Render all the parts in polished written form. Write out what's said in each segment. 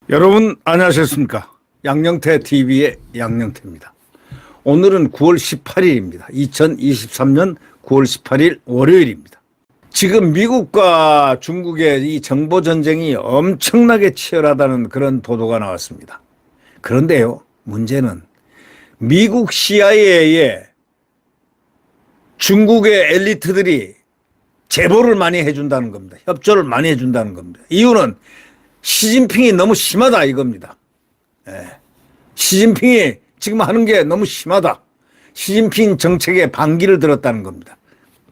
여러분 안녕하셨습니까? 양영태 TV의 양영태입니다. 오늘은 9월 18일입니다. 2023년 9월 18일 월요일입니다. 지금 미국과 중국의 이 정보전쟁이 엄청나게 치열하다는 그런 보도가 나왔습니다. 그런데요, 문제는 미국 CIA에 중국의 엘리트들이 제보를 많이 해준다는 겁니다. 협조를 많이 해준다는 겁니다. 이유는 시진핑이 너무 심하다 이겁니다. 시진핑이 지금 하는 게 너무 심하다. 시진핑 정책에 반기를 들었다는 겁니다.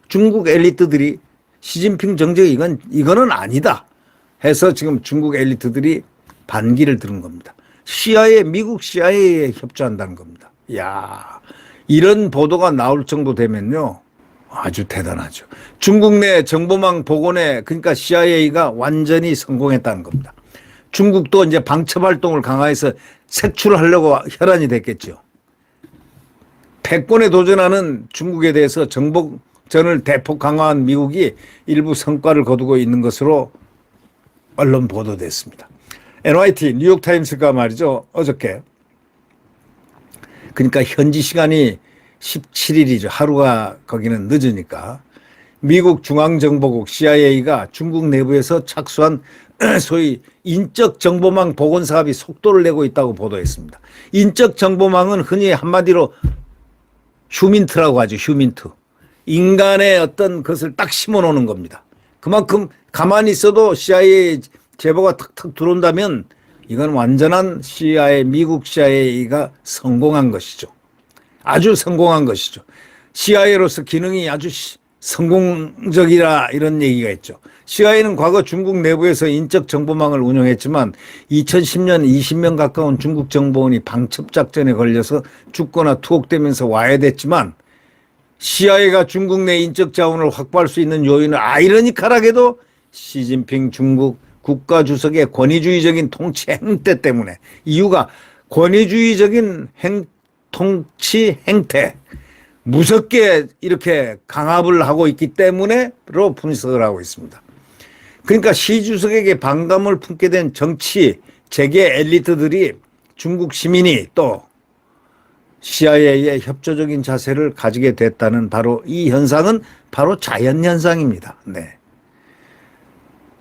중국 엘리트들이 시진핑 정책 이거는 아니다 해서 지금 중국 엘리트들이 반기를 들은 겁니다. CIA, 미국 CIA에 협조한다는 겁니다. 이야, 이런 보도가 나올 정도 되면요, 아주 대단하죠. 중국 내 정보망 복원에 그러니까 CIA가 완전히 성공했다는 겁니다. 중국도 이제 방첩 활동을 강화해서 색출하려고 혈안이 됐겠죠. 패권에 도전하는 중국에 대해서 정복전을 대폭 강화한 미국이 일부 성과를 거두고 있는 것으로 언론 보도됐습니다. NYT 뉴욕타임스가 말이죠, 어저께, 그러니까 현지 시간이 17일이죠. 하루가 거기는 늦으니까 미국 중앙정보국 CIA가 중국 내부에서 착수한 소위 인적 정보망 복원 사업이 속도를 내고 있다고 보도했습니다. 인적 정보망은 흔히 한마디로 휴민트라고 하죠. 휴민트. 인간의 어떤 것을 딱 심어 놓는 겁니다. 그만큼 가만히 있어도 CIA 제보가 탁탁 들어온다면 이건 완전한 CIA, 미국 CIA가 성공한 것이죠. 아주 성공한 것이죠. CIA로서 기능이 아주 성공적이라 이런 얘기가 있죠. CIA는 과거 중국 내부에서 인적 정보망을 운영했지만 2010년 20명 가까운 중국 정보원이 방첩 작전에 걸려서 죽거나 투옥되면서 와해됐지만 CIA가 중국 내 인적 자원을 확보할 수 있는 요인은 아이러니컬하게도 시진핑 중국 국가주석의 권위주의적인 통치 행태 때문에, 이유가 권위주의적인 통치 행태, 무섭게 이렇게 강압을 하고 있기 때문에로 분석을 하고 있습니다. 그러니까 시 주석에게 반감을 품게 된 정치 재계 엘리트들이 중국 시민이 또 CIA에 협조적인 자세를 가지게 됐다는 바로 이 현상은 바로 자연현상입니다. 네.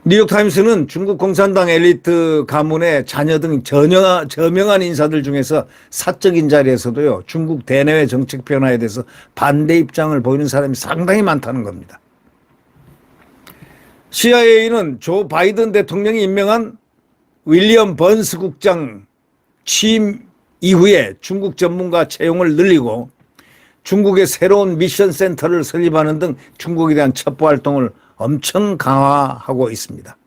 뉴욕타임스는 중국 공산당 엘리트 가문의 자녀 등 저명한 인사들 중에서 사적인 자리에서도요, 중국 대내외 정책 변화에 대해서 반대 입장을 보이는 사람이 상당히 많다는 겁니다. CIA는 조 바이든 대통령이 임명한 윌리엄 번스 국장 취임 이후에 중국 전문가 채용을 늘리고 중국의 새로운 미션 센터를 설립하는 등 중국에 대한 첩보 활동을 엄청 강화하고 있습니다.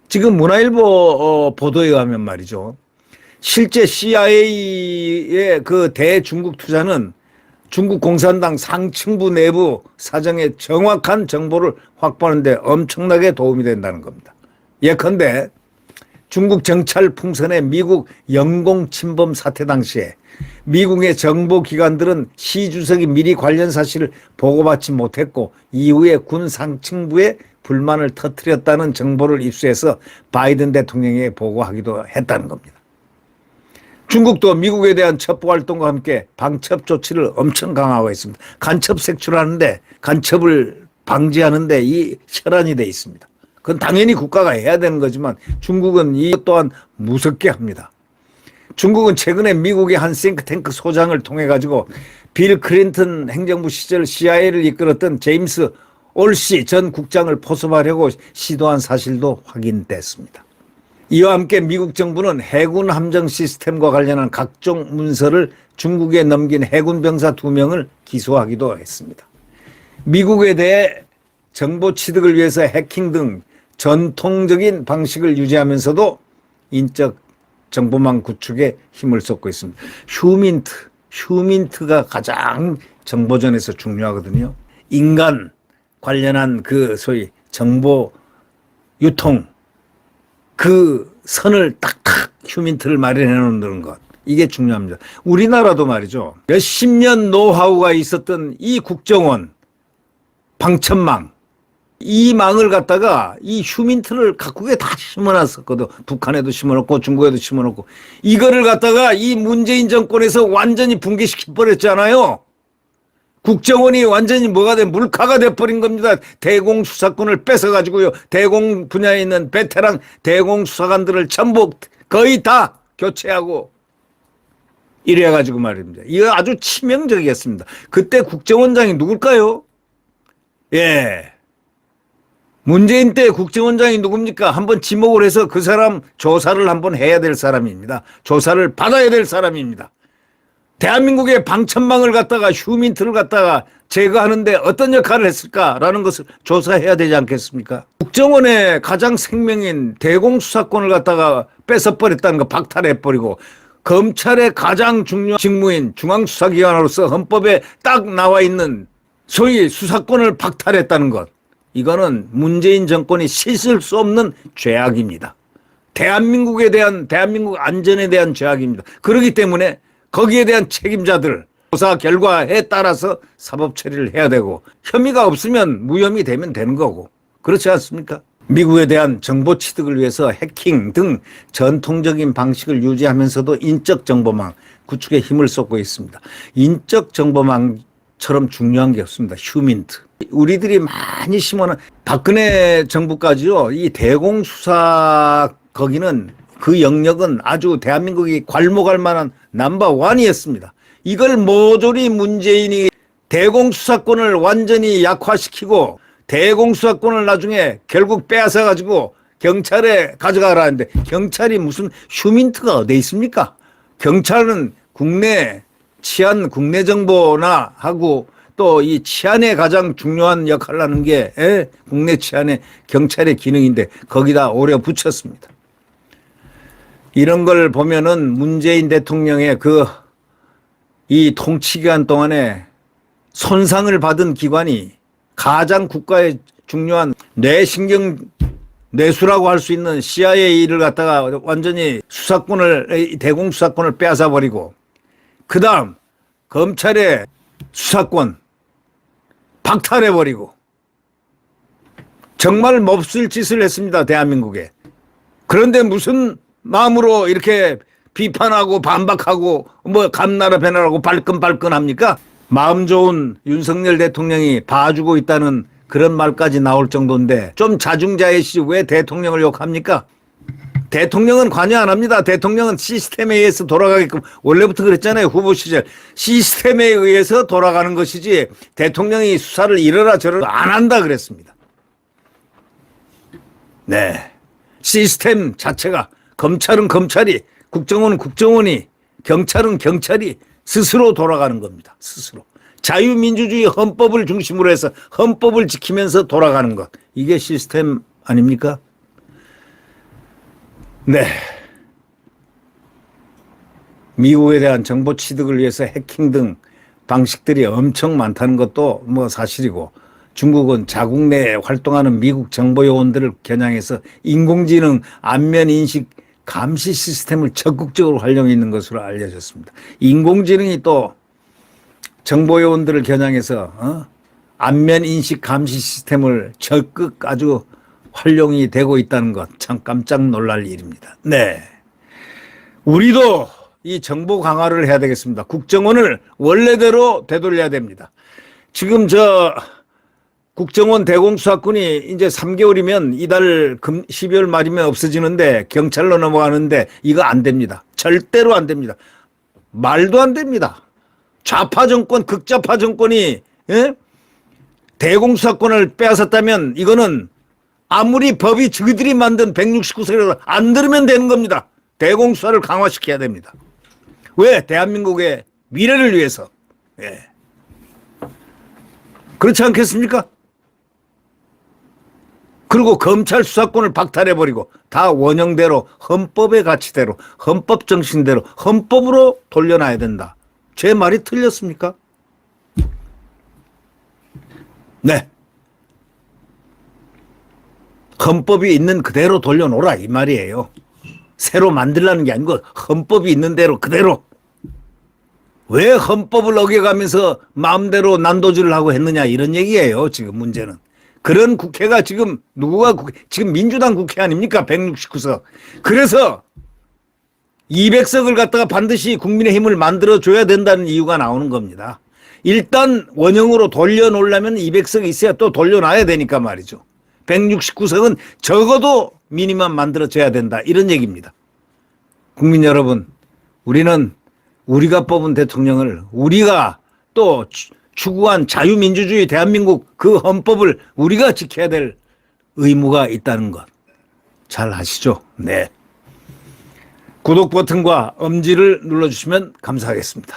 지금 문화일보 보도에 의하면 말이죠, 실제 CIA의 그 대중국 투자는 중국 공산당 상층부 내부 사정의 정확한 정보를 확보하는 데 엄청나게 도움이 된다는 겁니다. 예컨대 중국 정찰 풍선의 미국 영공 침범 사태 당시에 미국의 정보기관들은 시 주석이 미리 관련 사실을 보고받지 못했고 이후에 군 상층부에 불만을 터뜨렸다는 정보를 입수해서 바이든 대통령에게 보고하기도 했다는 겁니다. 중국도 미국에 대한 첩보활동과 함께 방첩 조치를 엄청 강화하고 있습니다. 간첩 색출하는데, 간첩을 방지하는데 이 혈안이 돼 있습니다. 그건 당연히 국가가 해야 되는 거지만 중국은 이것 또한 무섭게 합니다. 중국은 최근에 미국의 한 싱크탱크 소장을 통해 가지고 빌 클린턴 행정부 시절 CIA를 이끌었던 제임스 올시 전 국장을 포섭하려고 시도한 사실도 확인됐습니다. 이와 함께 미국 정부는 해군 함정 시스템과 관련한 각종 문서를 중국에 넘긴 해군 병사 2명을 기소하기도 했습니다. 미국에 대해 정보 취득을 위해서 해킹 등 전통적인 방식을 유지하면서도 인적 정보망 구축에 힘을 쏟고 있습니다. 휴민트가 가장 정보전에서 중요하거든요. 인간 관련한 그 소위 정보 유통, 그 선을 딱딱 휴민트를 마련해 놓는 것, 이게 중요합니다. 우리나라도 말이죠, 몇십 년 노하우가 있었던 이 국정원 방첩망, 이 망을 갖다가 이 휴민트를 각국에 다 심어놨었거든. 북한에도 심어놓고 중국에도 심어놓고. 이거를 갖다가 이 문재인 정권에서 완전히 붕괴시켜 버렸잖아요. 국정원이 완전히 뭐가 돼 물카가 돼버린 겁니다. 대공수사권을 뺏어가지고요. 대공 분야에 있는 베테랑 대공수사관들을 전부 거의 다 교체하고 이래가지고 말입니다. 이거 아주 치명적이었습니다. 그때 국정원장이 누굴까요? 예. 문재인 때 국정원장이 누굽니까? 한번 지목을 해서 그 사람 조사를 한번 해야 될 사람입니다. 조사를 받아야 될 사람입니다. 대한민국의 방천망을 갖다가 휴민트를 갖다가 제거하는데 어떤 역할을 했을까라는 것을 조사해야 되지 않겠습니까? 국정원의 가장 생명인 대공수사권을 갖다가 뺏어버렸다는 거 박탈해버리고 검찰의 가장 중요한 직무인 중앙수사기관으로서 헌법에 딱 나와 있는 소위 수사권을 박탈했다는 것. 이거는 문재인 정권이 씻을 수 없는 죄악입니다. 대한민국 안전에 대한 죄악입니다. 그렇기 때문에 거기에 대한 책임자들 조사 결과에 따라서 사법 처리를 해야 되고 혐의가 없으면 무혐의 되면 되는 거고 그렇지 않습니까? 미국에 대한 정보 취득을 위해서 해킹 등 전통적인 방식을 유지하면서도 인적 정보망 구축에 힘을 쏟고 있습니다. 인적 정보망처럼 중요한 게 없습니다. 휴민트. 우리들이 많이 심어놓은 박근혜 정부까지요. 이 대공수사 거기는 그 영역은 아주 대한민국이 괄목할 만한 넘버원이었습니다. 이걸 모조리 문재인이 대공수사권을 완전히 약화시키고 대공수사권을 나중에 결국 빼앗아 가지고 경찰에 가져가라 하는데 경찰이 무슨 휴민트가 어디 있습니까? 경찰은 국내 치안 국내 정보나 하고 또 이 치안에 가장 중요한 역할을 하는 게 국내 치안의 경찰의 기능인데 거기다 오려 붙였습니다. 이런 걸 보면은 문재인 대통령의 이 통치기간 동안에 손상을 받은 기관이 가장 국가의 중요한 뇌신경 뇌수라고 할 수 있는 CIA를 갖다가 완전히 대공수사권을 빼앗아 버리고 그 다음 검찰의 수사권 박탈해 버리고 정말 몹쓸 짓을 했습니다. 대한민국에. 그런데 무슨 마음으로 이렇게 비판하고 반박하고 뭐 감나라 배나라고 발끈발끈합니까? 마음 좋은 윤석열 대통령이 봐주고 있다는 그런 말까지 나올 정도인데 좀 자중자애시 왜 대통령을 욕합니까? 대통령은 관여 안 합니다. 대통령은 시스템에 의해서 돌아가게끔 원래부터 그랬잖아요. 후보 시절. 시스템에 의해서 돌아가는 것이지 대통령이 수사를 이러라 저러라 안 한다 그랬습니다. 네. 시스템 자체가 검찰은 검찰이 국정원은 국정원이 경찰은 경찰이 스스로 돌아가는 겁니다. 스스로. 자유민주주의 헌법을 중심으로 해서 헌법을 지키면서 돌아가는 것. 이게 시스템 아닙니까? 네. 미국에 대한 정보 취득을 위해서 해킹 등 방식들이 엄청 많다는 것도 뭐 사실이고 중국은 자국 내에 활동하는 미국 정보 요원들을 겨냥해서 인공지능 안면 인식 감시 시스템을 적극적으로 활용해 있는 것으로 알려졌습니다. 인공지능이 또 정보 요원들을 겨냥해서 안면 인식 감시 시스템을 적극 아주 활용이 되고 있다는 것 참 깜짝 놀랄 일입니다. 네. 우리도 이 정보 강화를 해야 되겠습니다. 국정원을 원래대로 되돌려야 됩니다. 지금 국정원 대공수사권이 이제 3개월이면 이달 12월 말이면 없어지는데 경찰로 넘어가는데 이거 안 됩니다. 절대로 안 됩니다. 말도 안 됩니다. 좌파 정권, 극좌파 정권이 대공수사권을 빼앗았다면 이거는 아무리 법이 저희들이 만든 169세라도 안 들으면 되는 겁니다. 대공수사를 강화시켜야 됩니다. 왜? 대한민국의 미래를 위해서. 예. 그렇지 않겠습니까? 그리고 검찰 수사권을 박탈해버리고 다 원형대로 헌법의 가치대로 헌법 정신대로 헌법으로 돌려놔야 된다. 제 말이 틀렸습니까? 네. 헌법이 있는 그대로 돌려놓으라 이 말이에요. 새로 만들라는 게 아니고 헌법이 있는 대로 그대로. 왜 헌법을 어겨가면서 마음대로 난도질을 하고 했느냐 이런 얘기예요. 지금 문제는. 그런 국회가 지금 지금 민주당 국회 아닙니까? 169석. 그래서 200석을 갖다가 반드시 국민의힘을 만들어줘야 된다는 이유가 나오는 겁니다. 일단 원형으로 돌려놓으려면 200석이 있어야 또 돌려놔야 되니까 말이죠. 169석은 적어도 미니멈 만들어줘야 된다. 이런 얘기입니다. 국민 여러분, 우리는 우리가 뽑은 대통령을 우리가 또 추구한 자유민주주의 대한민국 그 헌법을 우리가 지켜야 될 의무가 있다는 것 잘 아시죠? 네. 구독 버튼과 엄지를 눌러주시면 감사하겠습니다.